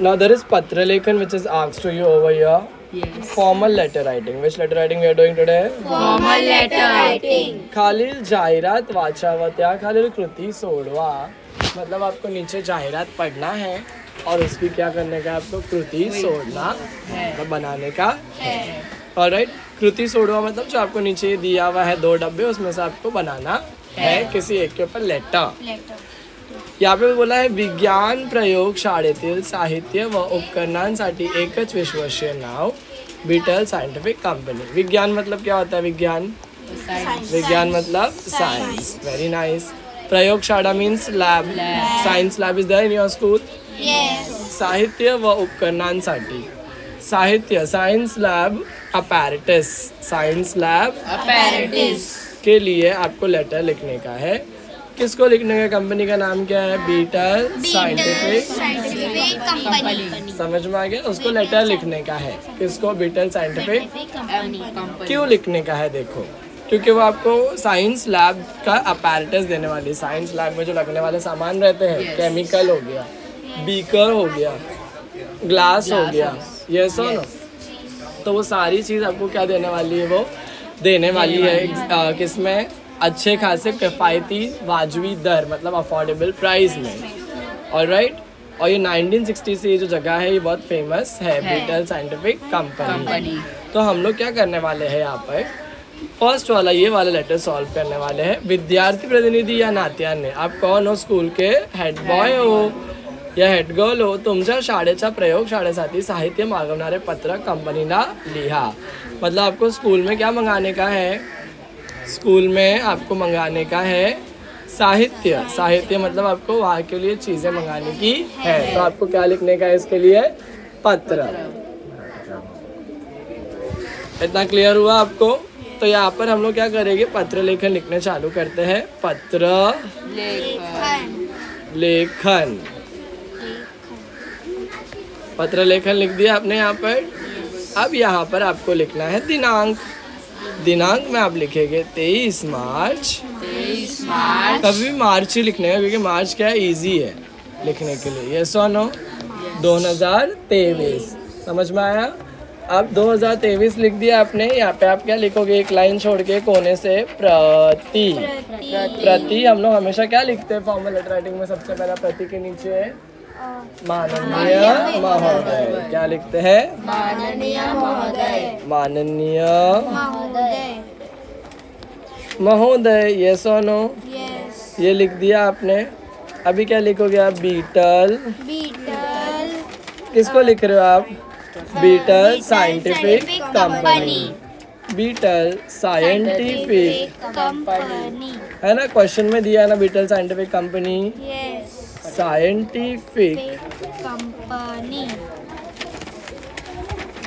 Now there is patra lekhan which is asked to you over here. Yes. Formal letter writing. Which letter writing we are doing today? Formal letter writing. खालील जाहिरात वाचावा त्या खालील कृती सोडवा. मतलब आपको नीचे जाहिरात पढ़ना है और उसकी क्या करने का, आपको कृति सोड़ना मतलब बनाने का है. ऑलराइट, कृति सोड़वा मतलब जो आपको नीचे दिया हुआ है 2 डब्बे, उसमें से आपको बनाना है किसी एक के ऊपर लेटर. यहाँ पे बोला है विज्ञान प्रयोगशाळेतील साहित्य व उपकरणांसाठी एकच विश्वसनीय नाव बीटल साइंटिफिक कंपनी. विज्ञान मतलब क्या होता है? विज्ञान विज्ञान मतलब साइंस. Very nice. प्रयोगशाला means lab. Science lab is there in your school. साहित्य व उपकरणांसाठी, साहित्य science lab apparatus, science lab apparatus के लिए आपको लेटर लिखने का है. किसको लिखने का? कंपनी का नाम क्या है? Beetle Scientific Company. समझ में आ गया? उसको लेटर लिखने का है. किसको? Beetle Scientific Company. क्यों लिखने का है? देखो, क्योंकि वो आपको साइंस लैब का अपैरेटस देने वाली. साइंस लैब में जो लगने वाले सामान रहते हैं, केमिकल हो गया, बीकर हो गया, ग्लास हो गया, ये सो नो, तो वो सारी चीज़ आपको क्या देने वाली है? वो देने वाली है किसमें? अच्छे खासे किफ़ायती वाजवी दर, मतलब अफोर्डेबल प्राइस में. ऑलराइट. और ये 1960 से ये जो जगह है ये बहुत फेमस है, बीटल साइंटिफिक कंपनी. तो हम लोग क्या करने वाले हैं यहाँ पर? फर्स्ट वाला ये वाला लेटर सॉल्व करने वाले हैं. विद्यार्थी प्रतिनिधी या नात्याने, आप कौन हो? स्कूल के हेड बॉय हो या हेड गर्ल हो. तुमच्या शाळेच्या प्रयोगशाळेसाठी साहित्य मागवणारे पत्र कंपनीला लिहा. मतलब आपको स्कूल में क्या मंगाने का है? स्कूल में आपको मंगाने का है साहित्य. साहित्य मतलब आपको वहाँ के लिए चीज़ें मंगाने की है. तो आपको क्या लिखने का है इसके लिए? पत्र. इतना क्लियर हुआ आपको? तो यहाँ पर हम लोग क्या करेंगे? पत्र लेखन लिखने चालू करते हैं. पत्र लेखन. पत्र लेखन लिख दिया आपने यहाँ पर. अब यहाँ पर आपको लिखना है दिनांक. दिनांक में आप लिखेंगे 23 मार्च. कभी भी मार्च ही लिखने का, क्योंकि मार्च क्या है? ईजी है लिखने के लिए. ये सोनो 2023. समझ में आया? अब 2023 लिख दिया आपने. यहाँ पे आप क्या लिखोगे? एक लाइन छोड़ के कोने से प्रति. प्रति हम लोग हमेशा क्या लिखते हैं फॉर्मल लेटर राइटिंग में? सबसे पहला प्रति के नीचे माननीय महोदय. क्या लिखते हैं? माननीय महोदय. माननीय महोदय. ये सोनो ये लिख दिया आपने. अभी क्या लिखोगे आप? बीटल. किसको लिख रहे हो आप? Beetle Scientific Company. Beetle Scientific Company है ना? क्वेश्चन में दिया है ना Beetle Scientific Company. Scientific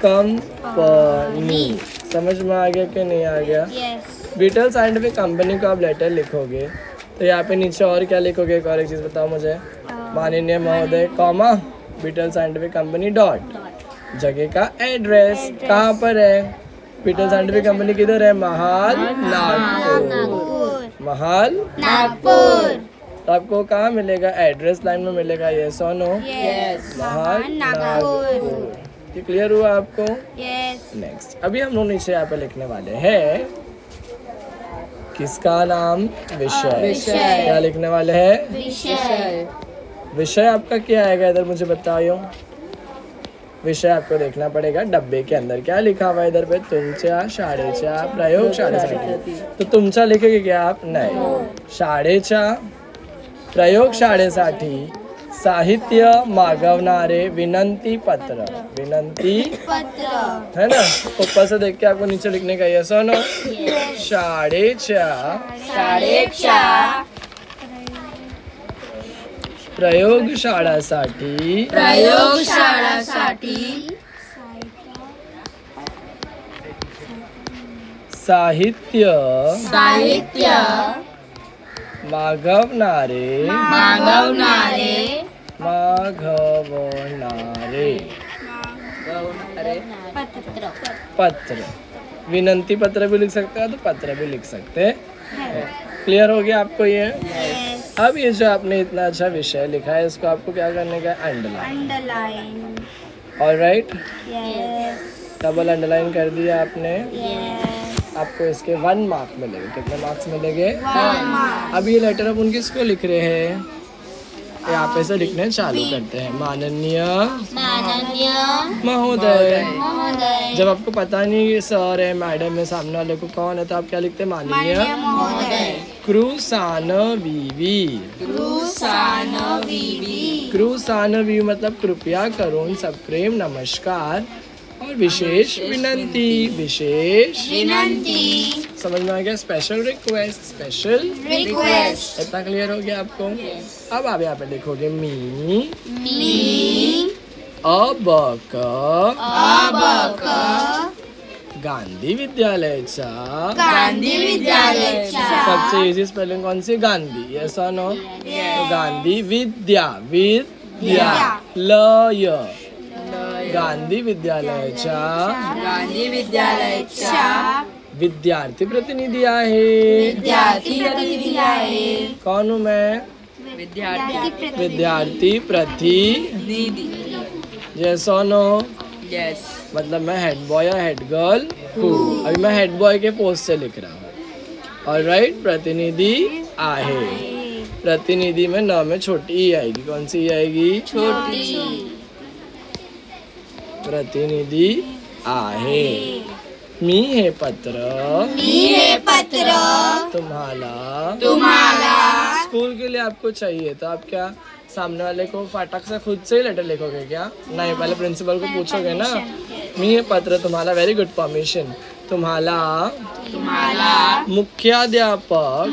Company. समझ में आ गया कि नहीं आ गया? बीटल साइंटिफिक कंपनी को आप लेटर लिखोगे तो यहाँ पे नीचे और क्या लिखोगे? एक और एक चीज़ बताओ मुझे. माननीय महोदय comma Beetle Scientific Company dot. जगह का एड्रेस कहाँ पर है? बीटल साइंटिफिक कंपनी किधर है? महाल नागपुर. महाल नागपुर. तो आपको कहाँ मिलेगा? एड्रेस लाइन में मिलेगा. ये सोनो महाल नागपुर. ये क्लियर हुआ आपको? नेक्स्ट अभी हम लोग नीचे यहाँ पे लिखने वाले हैं किसका नाम? विषय. क्या लिखने वाले हैं? विषय आपका क्या आएगा? इधर मुझे बताओ. विषय आपको देखना पड़ेगा डब्बे के अंदर क्या लिखा हुआ है. इधर पे तुमच्या शाळेच्या प्रयोगशाळेसाठी. तो तुमचा लिखेंगे क्या आप? नहीं. शाळेच्या प्रयोगशाळेसाठी साहित्य मागवणारे विनंती पत्र. विनंती पत्र है ना? ऊपर से देख के आपको नीचे लिखने का. यस और नो? शाळेच्या प्रयोगशाळासाठी साहित्य मागवणारे पत्र. विनंती पत्र भी लिख सकते हैं तो पत्र भी लिख सकते हैं. क्लियर हो गया आपको ये? अब ये जो आपने इतना अच्छा विषय लिखा है इसको आपको क्या करने का है? Underline. Underline. Alright, yes. Double underline कर दिया आपने। यस। आपको इसके 1 मार्क मिलेंगे। कितने मार्क्स मिलेंगे? 1 मार्क। अब ये लेटर अपन किसको लिख रहे हैं? यहाँ पे से लिखने चालू करते हैं। माननीय माननीय महोदय। महोदय। जब आपको पता नहीं ये सर है मैडम है सामने वाले को कौन है तो आप क्या लिखते हैं? माननीय महोदय। क्रूसानवीवी। क्रूसानवीवी। क्रूसानवीवी मतलब कृपया करुण सप्रेम नमस्कार और विशेष विनंती। विशेष विनंती। समझ में आ गया? Special request, special request. इतना क्लियर हो गया आपको? अब आप यहाँ पे लिखोगे मी मी अबक अबक गांधी विद्यालयाचा गांधी विद्यालयाच्या सबसे इजी स्पेलिंग कौन सी? गांधी। यस और नो? तो गांधी विद्या लय गांधी विद्यालयाच्या गांधी विद्यालयाच्या विद्यार्थी प्रतिनिधी आहे। विद्यार्थी प्रतिनिधी आहे। कौन हूँ मैं? विद्यार्थी प्रतिनिधि। यस और नो? यस। मतलब मैं हेड बॉय या हेड गर्ल हूँ। अभी मैं हेड बॉय के पोस्ट से लिख रहा हूँ। ऑलराइट, प्रतिनिधि आहे। प्रतिनिधि में न में छोटी ई आएगी। कौन सी ई आएगी? छोटी। प्रतिनिधि आहे। मी हे पत्र तुम्हाला स्कूल के लिए आपको चाहिए तो आप क्या सामने वाले को फाटक से खुद से ही लेटर लिखोगे क्या? नहीं, पहले प्रिंसिपल को पूछोगे ना। मी हे पत्र तुम्हाला, वेरी गुड परमिशन, तुम्हाला मुख्याध्यापक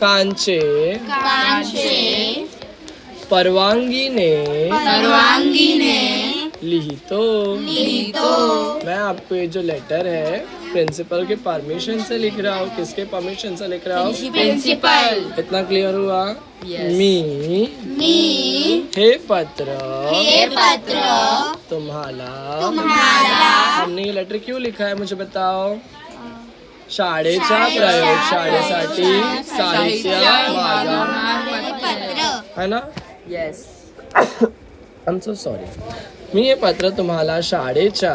कांचे परवानगीने लिहितो। मैं आपको ये जो लेटर है प्रिंसिपल के परमिशन से लिख रहा हूँ। किसके परमिशन से लिख रहा हूँ? प्रिंसिपल। इतना क्लियर हुआ? मी हे पत्र तुम्हाला। हमने ये लेटर क्यों लिखा है मुझे बताओ? शाळेच्या प्रयोगशाळेसाठी साहित्य मागवणार है ना? Yes. I am so sorry. मी हे पत्र तुम्हाला शाळेच्या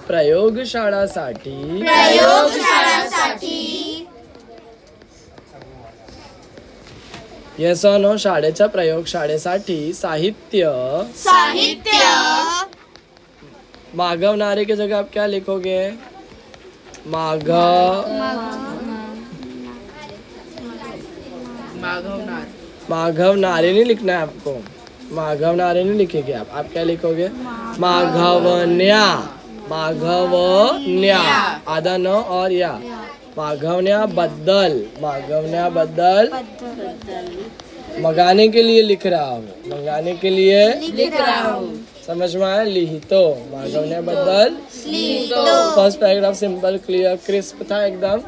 प्रयोगशाळासाठी येस और नो? शाळेच्या प्रयोगशाळेसाठी साहित्य मागवणारे की जगह आप क्या लिखोगे? माघवनारे नहीं लिखना है आपको। माघवनारे नहीं लिखेंगे आप क्या लिखोगे? माघवन्या आधा न और या। माघवण्याबद्दल मंगाने के लिए लिख रहा हूँ। समझ में आया? लिहितो मागवण्याबद्दल। First paragraph simple clear crisp था एकदम।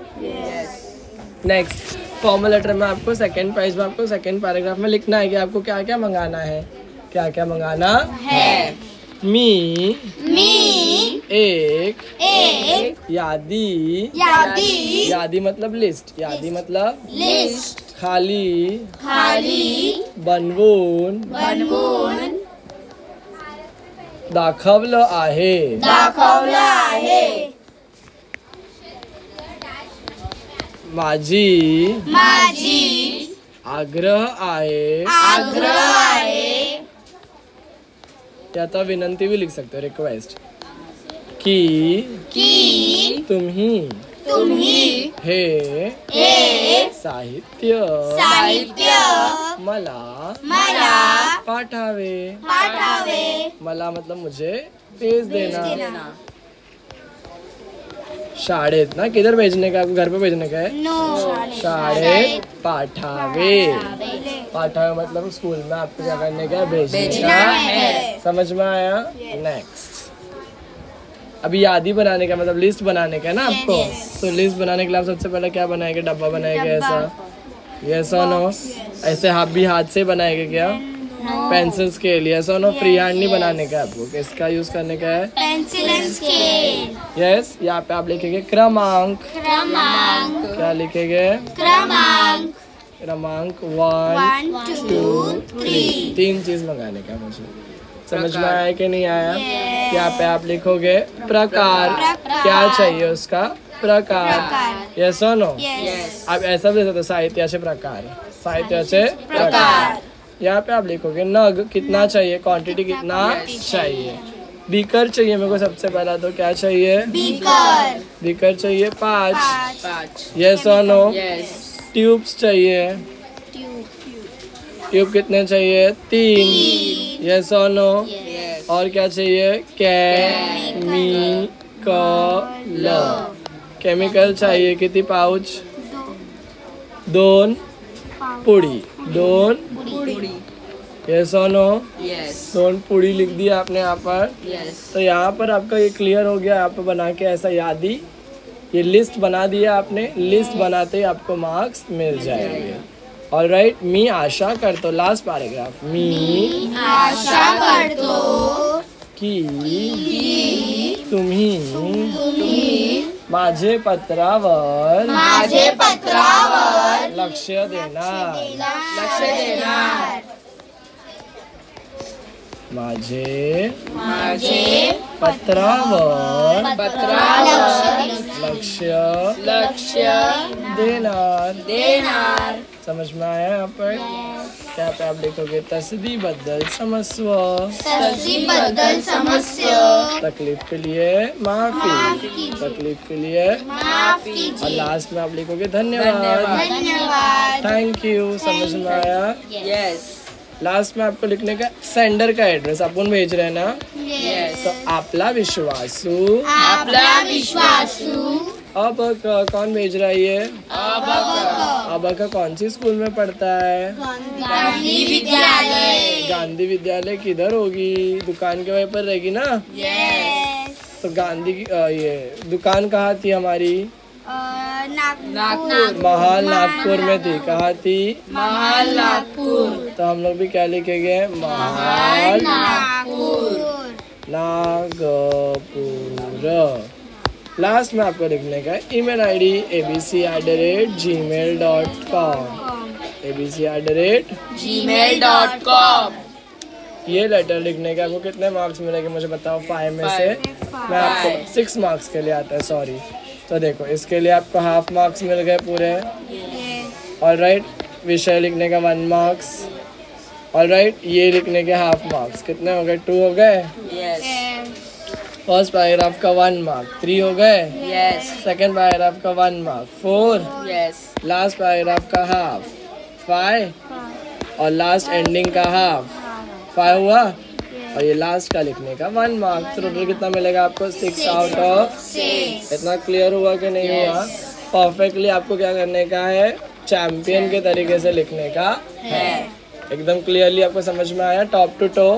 नेक्स्ट फॉर्मल लेटर में आपको सेकंड पेज में आपको सेकंड पैराग्राफ में लिखना है कि आपको क्या क्या मंगाना है। क्या क्या मंगाना है? मी एक यादी मतलब लिस्ट। खाली बनवून दाखवलं आहे। माझी आग्रह आहे। या तो विनंती भी लिख सकते हो, रिक्वेस्ट, कि तुम्ही हे साहित्य मला पाठावे। मला मतलब मुझे भेज देना। शाळेत ना, किधर भेजने का? आपको घर पे भेजने का है? शाळेत पाठावे मतलब स्कूल में आपको क्या करने का? भेजने का। समझ में आया? नेक्स्ट अभी यादी बनाने का मतलब लिस्ट बनाने का है ना आपको। तो लिस्ट बनाने के लिए आप सबसे पहले क्या बनाएंगे? डब्बा बनाएंगे ऐसा। यस और नो? ऐसे हाथ से बनाएंगे क्या? पेंसिल स्केल, यस और नो। फ्री हैंड नहीं बनाने का आपको, किसका यूज करने का है? Pencil and scale. यस, यहाँ पे आप लिखेंगे क्रमांक। क्रमांक। क्या लिखेंगे? क्रमांक। क्रमांक 1 1 2 2 3। 3 चीज मंगाने का मुझे। समझ में आया कि नहीं आया? यहाँ पे आप लिखोगे प्रकार। क्या चाहिए उसका? प्रकार, यस और नो। आप ऐसा भी लिखते साहित्याचे प्रकार, साहित्याचे प्रकार। यहाँ पे आप लिखोगे नग, कितना चाहिए, क्वांटिटी कितना चाहिए। बीकर चाहिए मेरे को सबसे पहला, तो क्या चाहिए? बीकर। बीकर चाहिए 5, 5। यस और नो। यस। ट्यूब्स चाहिए, ट्यूब कितने चाहिए? 3, यस और नो। यस। और क्या चाहिए? केमिकल, केमिकल चाहिए कितनी पाउच? 2 पुड़ी, 2 पूरी। यस और नो। यस। 2 पुड़ी लिख दिया आपने यहाँ पर। यस। तो यहाँ पर आपका ये क्लियर हो गया। यहाँ पर बना के ऐसा याद ही ये लिस्ट बना दिया आपने। लिस्ट बनाते ही आपको मार्क्स मिल जाएंगे। ऑलराइट, मी आशा करतो, लास्ट पैराग्राफ। मी आशा करतो की तुम्ही माझे पत्रावर लक्ष देणार। लक्ष देणार। माझे माझे पत्रावर लक्ष लक्ष देणार। देणार। समझ में आया? यहाँ पर क्या पे आप लिखोगे तस्दी बद्दल समस्व, बद्दल समस्या। तकलीफ के लिए माफी, तकलीफ के लिए। माफी। और लास्ट में आप लिखोगे धन्यवाद, धन्यवाद। Thank you. समझ में आया? यस। लास्ट में आपको लिखने का सेंडर का एड्रेस आपण भेज रहे हैं ना। यस। तो आपला विश्वासू आपला विश्वासू अब कौन भेज रहा है ये? अब का कौन सी स्कूल में पढ़ता है? गांधी विद्यालय। गांधी विद्यालय किधर होगी? दुकान के वहीं पर रहेगी ना। यस। तो गांधी की ये दुकान कहाँ थी हमारी? नागपुर। महाल नागपुर में थी। कहाँ थी? महाल नागपुर। तो हम लोग भी क्या लिखेंगे? महाल नागपुर। नागपुर। लास्ट में आपको लिखने का ईमेल आईडी abc@gmail.com, gmail.com। ये लेटर लिखने का आपको कितने मार्क्स मिलेंगे मुझे बताओ? 5 में से मैं आपको 6 मार्क्स के लिए आता है, सॉरी। तो देखो इसके लिए आपको हाफ मार्क्स मिल गए पूरे। ऑलराइट, विषय लिखने का 1 मार्क्स। ऑलराइट, ये लिखने के हाफ मार्क्स कितने हो गए? 2 हो गए। यस। फर्स्ट पैराग्राफ का 1 मार्क 3 हो गए। यस। सेकंड पैराग्राफ का 1 मार्क 4। यस। लास्ट पैराग्राफ का हाफ 5 और लास्ट एंडिंग का हाफ 5 हुआ। और ये लास्ट का लिखने का 1 मार्क। तो टोटल कितना मिलेगा आपको? 6 आउट ऑफ 6। इतना क्लियर हुआ कि नहीं हुआ? परफेक्टली आपको क्या करने का है? चैंपियन के तरीके से लिखने का है। एकदम क्लियरली आपको समझ में आया टॉप टू टो?